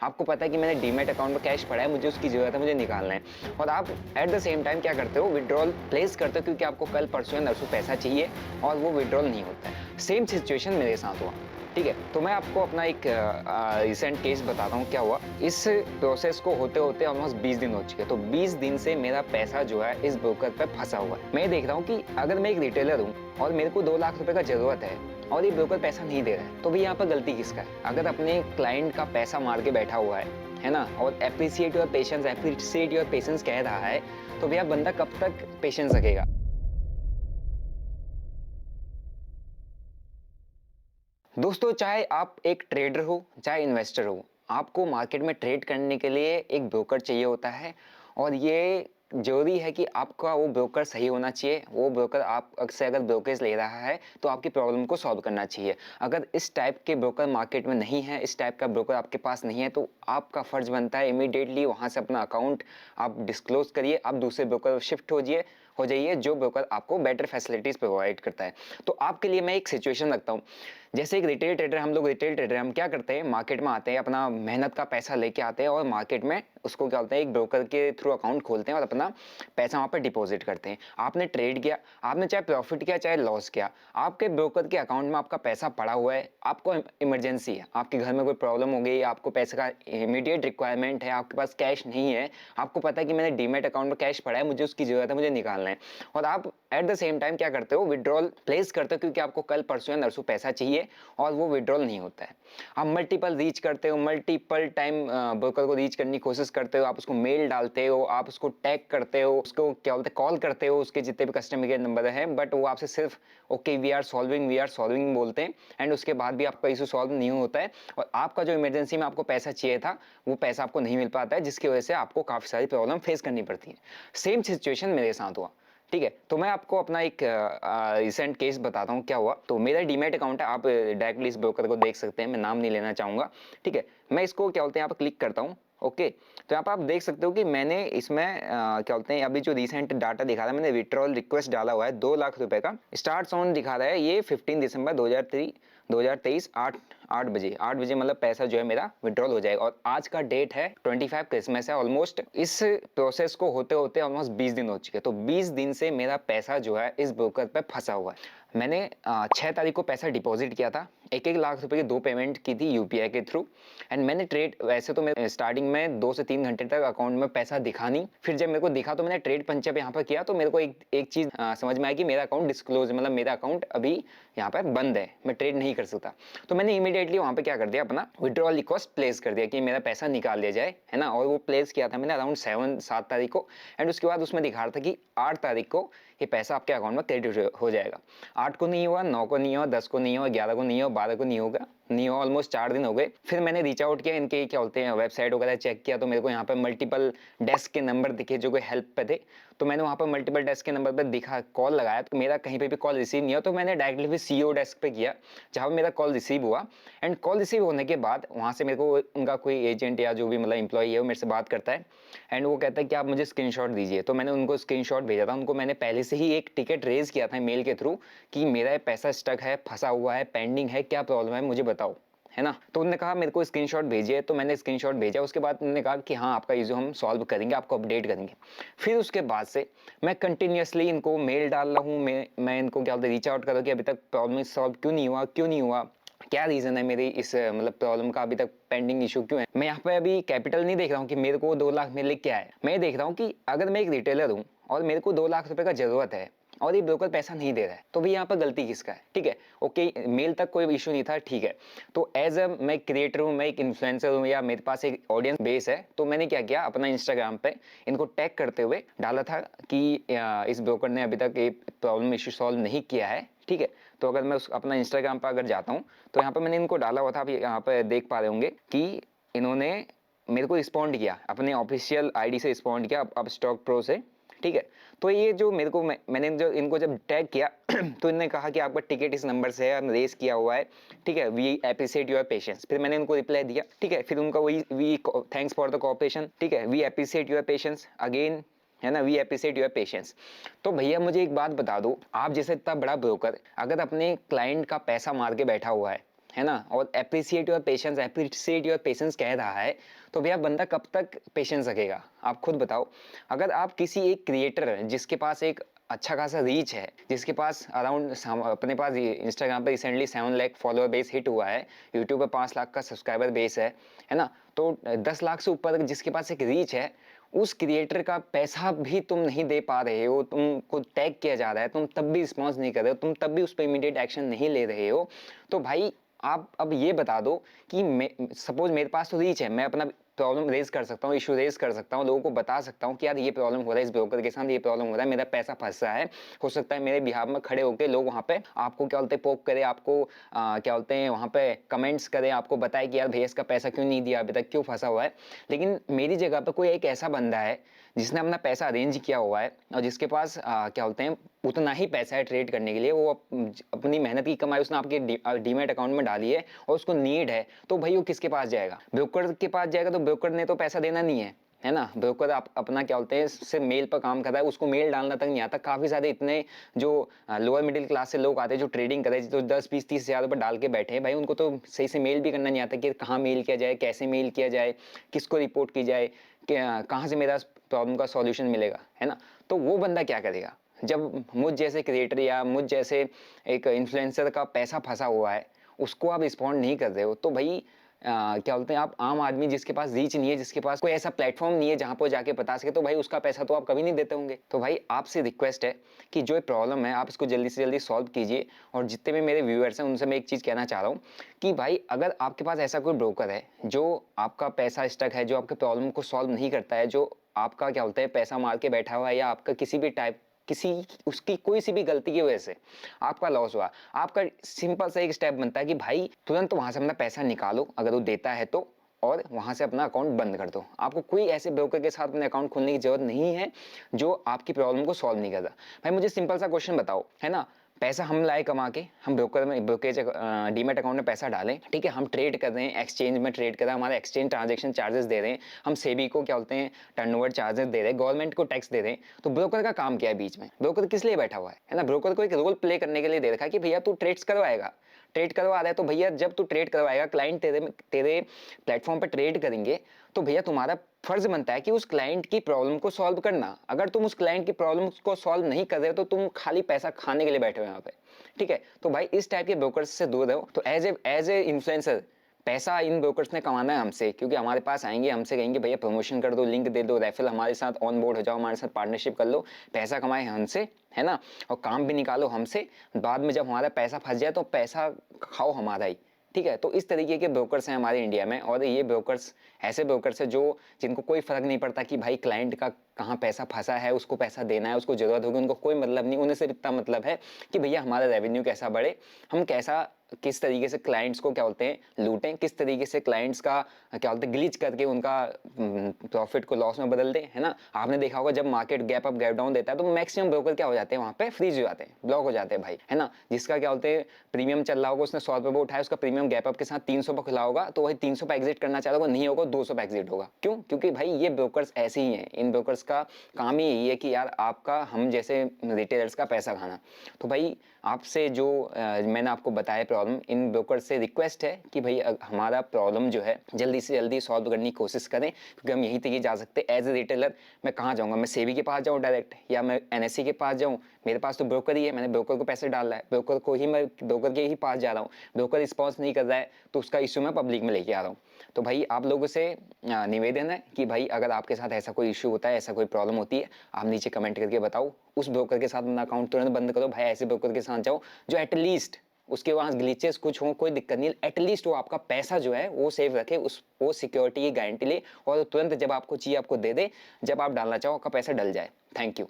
आपको पता है कि मैंने डीमैट अकाउंट में कैश पड़ा है, मुझे उसकी ज़रूरत है, मुझे निकालना है और आप एट द सेम टाइम क्या करते हो, विथड्रॉल प्लेस करते हो क्योंकि आपको कल परसों या नरसों पैसा चाहिए और वो विथड्रॉल नहीं होता है। सेम सिचुएशन मेरे साथ हुआ, ठीक है? तो मैं आपको अपना एक रिसेंट केस बताता हूँ क्या हुआ। इस प्रोसेस को होते-होते ऑलमोस्ट 20 दिन हो चुके हैं, तो 20 दिन से मेरा पैसा जो है इस ब्रोकर पे फँसा हुआ है। मैं देख रहा हूँ कि अगर मैं एक रिटेलर हूँ और मेरे को 2 लाख रुपए का ज़रूरत है और ये ब्रोकर पैसा नहीं दे रहा है, तो भई यहाँ पर गलती किसका है? अगर अपने क्लाइंट का पैसा मार के बैठा हुआ है ना? और एप्रिशिएट योर पेशेंस कह रहा है, तो भैया बंदा कब तक पेशेंस रखेगा? दोस्तों, चाहे आप एक ट्रेडर हो, चाहे इन्वेस्टर हो, आपको मार्केट में ट्रेड करने के लिए एक ब्रोकर चाहिए होता है और ये ज़रूरी है कि आपका वो ब्रोकर सही होना चाहिए। वो ब्रोकर आप से अगर ब्रोकरेज ले रहा है, तो आपकी प्रॉब्लम को सॉल्व करना चाहिए। अगर इस टाइप के ब्रोकर मार्केट में नहीं है, इस टाइप का ब्रोकर आपके पास नहीं है, तो आपका फ़र्ज़ बनता है इमीडिएटली वहाँ से अपना अकाउंट आप डिस्क्लोज़ करिए, आप दूसरे ब्रोकर शिफ्ट हो जाइए, जो ब्रोकर आपको बेटर फैसिलिटीज़ प्रोवाइड करता है। तो आपके लिए मैं एक सिचुएशन रखता हूँ। जैसे एक रिटेल ट्रेडर हम लोग रिटेल ट्रेडर हम क्या करते हैं मार्केट में आते हैं अपना मेहनत का पैसा लेके आते हैं और मार्केट में उसको क्या बोलते हैं एक ब्रोकर के थ्रू अकाउंट खोलते हैं और अपना पैसा वहाँ पर डिपॉजिट करते हैं। आपने ट्रेड किया, आपने चाहे प्रॉफिट किया चाहे लॉस किया, आपके ब्रोकर के अकाउंट में आपका पैसा पड़ा हुआ है, आपको इमरजेंसी है, आपके घर में कोई प्रॉब्लम हो गई, आपको पैसे का इमीडिएट रिक्वायरमेंट है, आपके पास कैश नहीं है, आपको पता है कि मैंने डीमैट अकाउंट में कैश पड़ा है, मुझे उसकी जरूरत है, मुझे निकालना है और आप एट द सेम टाइम क्या करते हो विड्रॉल प्लेस करते हो क्योंकि आपको कल परसों या नरसों पैसा चाहिए और वो विड्रॉल नहीं होता है। आप मल्टीपल रीच करते हो, मल्टीपल टाइम ब्रोकर को रीच करने की कोशिश करते हो, आप उसको मेल डालते हो, आप उसको टैग करते हो, उसको क्या बोलते हैं कॉल करते हो, उसके जितने भी कस्टमर केयर नंबर हैं, बट वो आपसे सिर्फ ओके वी आर सॉल्विंग बोलते हैं एंड उसके बाद भी आपका इशू सॉल्व नहीं होता है और आपका जो इमरजेंसी में आपको पैसा चाहिए था, वो पैसा आपको नहीं मिल पाता है, जिसकी वजह से आपको काफ़ी सारी प्रॉब्लम फेस करनी पड़ती है। सेम सिचुएशन मेरे साथ हुआ। ठीक है, तो मैं आपको अपना एक रिसेंट केस बताता हूँ क्या हुआ। तो मेरा डीमैट अकाउंट है, आप डायरेक्टली इस ब्रोकर को देख सकते हैं, मैं नाम नहीं लेना चाहूँगा। ठीक है, मैं इसको क्या बोलते हैं यहाँ पे क्लिक करता हूँ। ओके, तो यहाँ पे आप देख सकते हो कि मैंने इसमें क्या बोलते हैं अभी जो रिसेंट डाटा दिखा रहा है, मैंने विथड्रॉल रिक्वेस्ट डाला हुआ है 2 लाख रुपए का। स्टार्ट्स ऑन दिखा रहा है ये 15 दिसंबर 2023 8 बजे 8 बजे मतलब पैसा जो है मेरा विड्रॉल हो जाएगा और आज का डेट है 25 क्रिसमस है। ऑलमोस्ट इस प्रोसेस को होते होते ऑलमोस्ट 20 दिन हो चुके हैं, तो 20 दिन से मेरा पैसा जो है इस ब्रोकर पे फंसा हुआ है। मैंने 6 तारीख को पैसा डिपॉजिट किया था, 1-1 लाख रुपए की 2 पेमेंट की थी यूपीआई के थ्रू एंड मैंने ट्रेड वैसे तो मैं स्टार्टिंग में 2 से 3 घंटे तक अकाउंट में पैसा दिखा नहीं, फिर जब मेरे को दिखा तो मैंने ट्रेड पंचअप यहाँ पर किया तो मेरे को एक चीज समझ में आई कि मेरा अकाउंट डिस्क्लोज मतलब मेरा अकाउंट अभी यहाँ पर बंद है, मैं ट्रेड नहीं कर सकता। तो मैंने इमीडिएटली वहां पे क्या कर दिया, अपना विड्रॉल रिक्वेस्ट प्लेस कर दिया कि मेरा पैसा निकाल दिया जाए, है ना। और वो प्लेस किया था मैंने अराउंड 7 तारीख को एंड उसके बाद उसमें दिखा रहा था कि 8 तारीख को ये पैसा आपके अकाउंट में क्रेडिट हो जाएगा। 8 को नहीं हुआ, 9 को नहीं हुआ, 10 को नहीं हुआ, 11 को नहीं हुआ, 12 को नहीं हुआ, ऑलमोस्ट 4 दिन हो गए। फिर मैंने रीच आउट किया, इनके क्या बोलते हैं वेबसाइट वगैरह चेक किया तो मेरे को यहाँ पे मल्टीपल डेस्क के नंबर दिखे जो कोई हेल्प पे थे। तो मैंने वहाँ पर मल्टीपल डेस्क के नंबर पर दिखा, कॉल लगाया तो मेरा कहीं पे भी कॉल रिसीव नहीं हुआ, तो मैंने डायरेक्टली फिर सीईओ डेस्क पे किया जहाँ पे मेरा कॉल रिसीव हुआ एंड कॉल रिसीव होने के बाद वहाँ से मेरे को उनका कोई एजेंट या जो भी मतलब एम्प्लॉई है वो मेरे से बात करता है एंड वो कहता है कि आप मुझे स्क्रीनशॉट दीजिए। तो मैंने उनको स्क्रीनशॉट भेजा था, उनको मैंने पहले से ही एक टिकट रेज किया था मेल के थ्रू कि मेरा पैसा स्टक है, फंसा हुआ है, पेंडिंग है, क्या प्रॉब्लम है मुझे बताओ, है ना। तो उन्होंने कहा मेरे को स्क्रीनशॉट भेजिए, तो मैंने स्क्रीनशॉट भेजा। उसके बाद उन्होंने कहा कि हाँ आपका इशू हम सॉल्व करेंगे, आपको अपडेट करेंगे। फिर उसके बाद से मैं कंटिन्यूअसली इनको मेल डाल रहा हूँ, मैं इनको क्या बोलते रीच आउट कर रहा हूँ कि अभी तक प्रॉब्लम सॉल्व क्यों नहीं हुआ, क्या रीजन है मेरी इस मतलब प्रॉब्लम का, अभी तक पेंडिंग इशू क्यों है। मैं यहाँ पे अभी कैपिटल नहीं देख रहा हूँ कि मेरे को 2 लाख मेरे लिए क्या है, मैं देख रहा हूँ कि अगर मैं एक रिटेलर हूँ और मेरे को 2 लाख रुपए का जरूरत है और ये ब्रोकर पैसा नहीं दे रहा है, तो भी यहाँ पर गलती किसका है। ठीक है, ओके, मेल तक कोई इशू नहीं था, ठीक है। तो एज अ मैं क्रिएटर हूँ, मैं एक इन्फ्लुएंसर हूँ या मेरे पास एक ऑडियंस बेस है, तो मैंने क्या किया, अपना इंस्टाग्राम पे इनको टैग करते हुए डाला था कि इस ब्रोकर ने अभी तक ये प्रॉब्लम इशू सॉल्व नहीं किया है। ठीक है, तो अगर मैं अपना इंस्टाग्राम पर अगर जाता हूँ तो यहाँ पर मैंने इनको डाला हुआ था, आप यहाँ पर देख पा रहे होंगे कि इन्होंने मेरे को रिस्पॉन्ड किया, अपने ऑफिशियल आईडी से रिस्पॉन्ड किया, अब स्टॉक प्रो से। ठीक है, तो ये जो मेरे को मैंने जो इनको जब टैग किया तो इन्होंने कहा कि आपका टिकट इस नंबर से है, रेस किया हुआ है। ठीक है, वी अप्रिशिएट योर पेशेंस, फिर मैंने उनको रिप्लाई दिया। ठीक है, फिर उनका वही we thanks for the cooperation. ठीक है, we appreciate your patience again, है ना, वी अप्रिशिएट योर पेशेंस। तो भैया मुझे एक बात बता दो, आप जैसे इतना बड़ा ब्रोकर अगर अपने क्लाइंट का पैसा मार के बैठा हुआ है ना, और एप्रिशिएट योर पेशेंस कह रहा है, तो भैया बंदा कब तक पेशेंस रखेगा? आप खुद बताओ। अगर आप किसी एक क्रिएटर जिसके पास एक अच्छा खासा रीच है, जिसके पास अराउंड अपने पास इंस्टाग्राम पे recently 7 lakh follower base hit हुआ है, यूट्यूब पे 5 लाख का सब्सक्राइबर बेस है ना, तो 10 लाख से ऊपर जिसके पास एक रीच है, उस क्रिएटर का पैसा भी तुम नहीं दे पा रहे हो, तुमको टैग किया जा रहा है, तुम तब भी रिस्पॉन्स नहीं कर रहे हो, तुम तब भी उस पर इमीडिएट एक्शन नहीं ले रहे हो, तो भाई आप अब ये बता दो कि सपोज मेरे पास तो रीच है, मैं अपना प्रॉब्लम रेज कर सकता हूँ, इशू रेज कर सकता हूँ, लोगों को बता सकता हूँ कि यार ये प्रॉब्लम हो रहा है, इस ब्रोकर के साथ ये प्रॉब्लम हो रहा है, मेरा पैसा फंस रहा है। हो सकता है मेरे बिहार में खड़े होकर लोग वहाँ पे आपको क्या बोलते हैं पोक करे, आपको क्या बोलते हैं वहाँ पे कमेंट्स करे, आपको बताए कि यार भैया इसका पैसा क्यों नहीं दिया अभी तक, क्यों फंसा हुआ है। लेकिन मेरी जगह पर कोई एक ऐसा बंदा है जिसने अपना पैसा अरेंज किया हुआ है और जिसके पास क्या बोलते हैं उतना ही पैसा है ट्रेड करने के लिए, वो अपनी मेहनत की कमाई उसने आपके डीमैट अकाउंट में डाली है और उसको नीड है, तो भाई वो किसके पास जाएगा? ब्रोकर के पास जाएगा। तो ब्रोकर ने तो पैसा देना नहीं है ना। ब्रोकर आप अपना क्या बोलते हैं सिर्फ मेल पर काम कर रहा है, उसको मेल डालना तक नहीं आता। काफी सारे इतने जो लोअर मिडिल क्लास से लोग आते हैं जो ट्रेडिंग करे, जो 10-20-30 हज़ार रुपये डाल के बैठे हैं, भाई उनको तो सही से मेल भी करना नहीं आता कि कहाँ मेल किया जाए, कैसे मेल किया जाए, किसको रिपोर्ट की जाए, कहाँ से मेरा प्रॉब्लम का सॉल्यूशन मिलेगा, है ना। तो वो बंदा क्या करेगा जब मुझ जैसे क्रिएटर या मुझ जैसे एक इन्फ्लुएंसर का पैसा फंसा हुआ है, उसको आप रिस्पॉन्ड नहीं कर रहे हो, तो भाई क्या बोलते हैं आप आम आदमी जिसके पास रीच नहीं है, जिसके पास कोई ऐसा प्लेटफॉर्म नहीं है जहां पर जाके बता सके, तो भाई उसका पैसा तो आप कभी नहीं देते होंगे। तो भाई आपसे रिक्वेस्ट है कि जो प्रॉब्लम है आप इसको जल्दी से जल्दी सॉल्व कीजिए। और जितने भी मेरे व्यूअर्स हैं उनसे मैं एक चीज़ कहना चाह रहा हूँ कि भाई अगर आपके पास ऐसा कोई ब्रोकर है जो आपका पैसा स्टक है, जो आपके प्रॉब्लम को सॉल्व नहीं करता है, जो आपका क्या बोलते हैं पैसा मार के बैठा हुआ है, या आपका किसी भी टाइप किसी उसकी कोई सी भी गलती की वजह से आपका लॉस हुआ, आपका सिंपल सा एक स्टेप बनता है कि भाई तुरंत वहां से अपना पैसा निकालो अगर वो देता है तो, और वहां से अपना अकाउंट बंद कर दो। आपको कोई ऐसे ब्रोकर के साथ अपने अकाउंट खोलने की जरूरत नहीं है जो आपकी प्रॉब्लम को सॉल्व नहीं करता। भाई मुझे सिंपल सा क्वेश्चन बताओ, है ना, पैसा हम लाए कमा के, हम ब्रोकेज डीमेट अकाउंट में पैसा डालें, ठीक है, हम ट्रेड कर रहे हैं, एक्सचेंज में ट्रेड कर रहे हैं, हमारे एक्सचेंज ट्रांजेक्शन चार्जेस दे रहे हैं, हम सेबी को क्या बोलते हैं टर्नओवर चार्जेस दे रहे हैं, गवर्नमेंट को टैक्स दे रहे हैं, तो ब्रोकर का काम क्या है बीच में? ब्रोकर किस लिए बैठा हुआ है ना? ब्रोकर को एक रोल प्ले करने के लिए दे रखा है कि भैया तू ट्रेड्स करवाएगा, ट्रेड करवा रहा है तो भैया जब तू ट्रेड करवाएगा, क्लाइंट तेरे तेरे प्लेटफॉर्म पर ट्रेड करेंगे, तो भैया तुम्हारा फर्ज बनता है कि उस क्लाइंट की प्रॉब्लम को सॉल्व करना। अगर तुम उस क्लाइंट की प्रॉब्लम को सॉल्व नहीं कर रहे हो तो तुम खाली पैसा खाने के लिए बैठे हो यहाँ पे, ठीक है। तो भाई इस टाइप के ब्रोकर्स से दूर रहो। तो एज ए इन्फ्लुएंसर पैसा इन ब्रोकर्स ने कमाना है हमसे, क्योंकि हमारे पास आएंगे, हमसे कहेंगे भैया प्रमोशन कर दो, लिंक दे दो, रेफरल हमारे साथ ऑन बोर्ड हो जाओ, हमारे साथ पार्टनरशिप कर लो, पैसा कमाए हमसे, है ना, और काम भी निकालो हमसे। बाद में जब हमारा पैसा फंस जाए तो पैसा खाओ हमारा ही, ठीक है। तो इस तरीके के ब्रोकर्स हैं हमारे इंडिया में, और ये ब्रोकर्स ऐसे ब्रोकर्स है जो जिनको कोई फर्क नहीं पड़ता कि भाई क्लाइंट का कहाँ पैसा फंसा है, उसको पैसा देना है, उसको जरूरत होगी, उनको कोई मतलब नहीं। उन्हें सिर्फ इतना मतलब है कि भैया हमारा रेवेन्यू कैसा बढ़े, हम कैसा किस तरीके से क्लाइंट्स को क्या बोलते हैं लूटें, किस तरीके से क्लाइंट्स का क्या बोलते हैं ग्लिच करके उनका प्रॉफिट को लॉस में बदल दें, है ना। आपने देखा होगा जब market gap up gap down देता है तो मैक्सिमम ब्रोकर क्या हो जाते हैं वहाँ पे फ्रीज हो जाते हैं, ब्लॉक हो जाते हैं भाई, है ना। जिसका क्या बोलते हैं प्रीमियम चल रहा होगा, उसने 100 रुपये उठाया, उसका प्रीमियम गैप अप के साथ 300 पे खुला होगा, तो वही 300 पे एग्जिट करना चाहता होगा, नहीं होगा 200 पे एग्जिट होगा। क्यों? क्योंकि भाई ये ब्रोकर्स ऐसे ही हैं। इन ब्रोकर्स का काम ही यही है कि यार आपका हम जैसे रिटेलर्स का पैसा खाना। तो भाई आपसे जो मैंने आपको बताया प्रॉब्लम, इन ब्रोकर से रिक्वेस्ट है कि भाई हमारा प्रॉब्लम जो है जल्दी से जल्दी सॉल्व करने की कोशिश करें, क्योंकि हम यहीं तक ही जा सकते हैं। एज ए रिटेलर मैं कहाँ जाऊँगा? मैं सेबी के पास जाऊँ डायरेक्ट, या मैं एनएससी के पास जाऊँ? मेरे पास तो ब्रोकर ही है, मैंने ब्रोकर को पैसे डाला है, ब्रोकर को ही मैं ब्रोकर के ही पास जा रहा हूँ। ब्रोकर रिस्पॉन्स नहीं कर रहा है तो उसका इशू मैं पब्लिक में लेके आ रहा हूँ। तो भाई आप लोगों से निवेदन है कि भाई अगर आपके साथ ऐसा कोई इशू होता है, ऐसा कोई प्रॉब्लम होती है, आप नीचे कमेंट करके बताओ। उस ब्रोकर के साथ अपना अकाउंट तुरंत बंद करो भाई। ऐसे ब्रोकर के साथ जाओ जो एटलीस्ट उसके पास ग्लिचेस कुछ हो, कोई दिक्कत नहीं, एटलीस्ट वो आपका पैसा जो है वो सेव रखे, उस वो सिक्योरिटी की गारंटी ले, और तुरंत जब आपको चाहिए आपको दे दे, जब आप डालना चाहो आपका पैसा डल जाए। Thank you.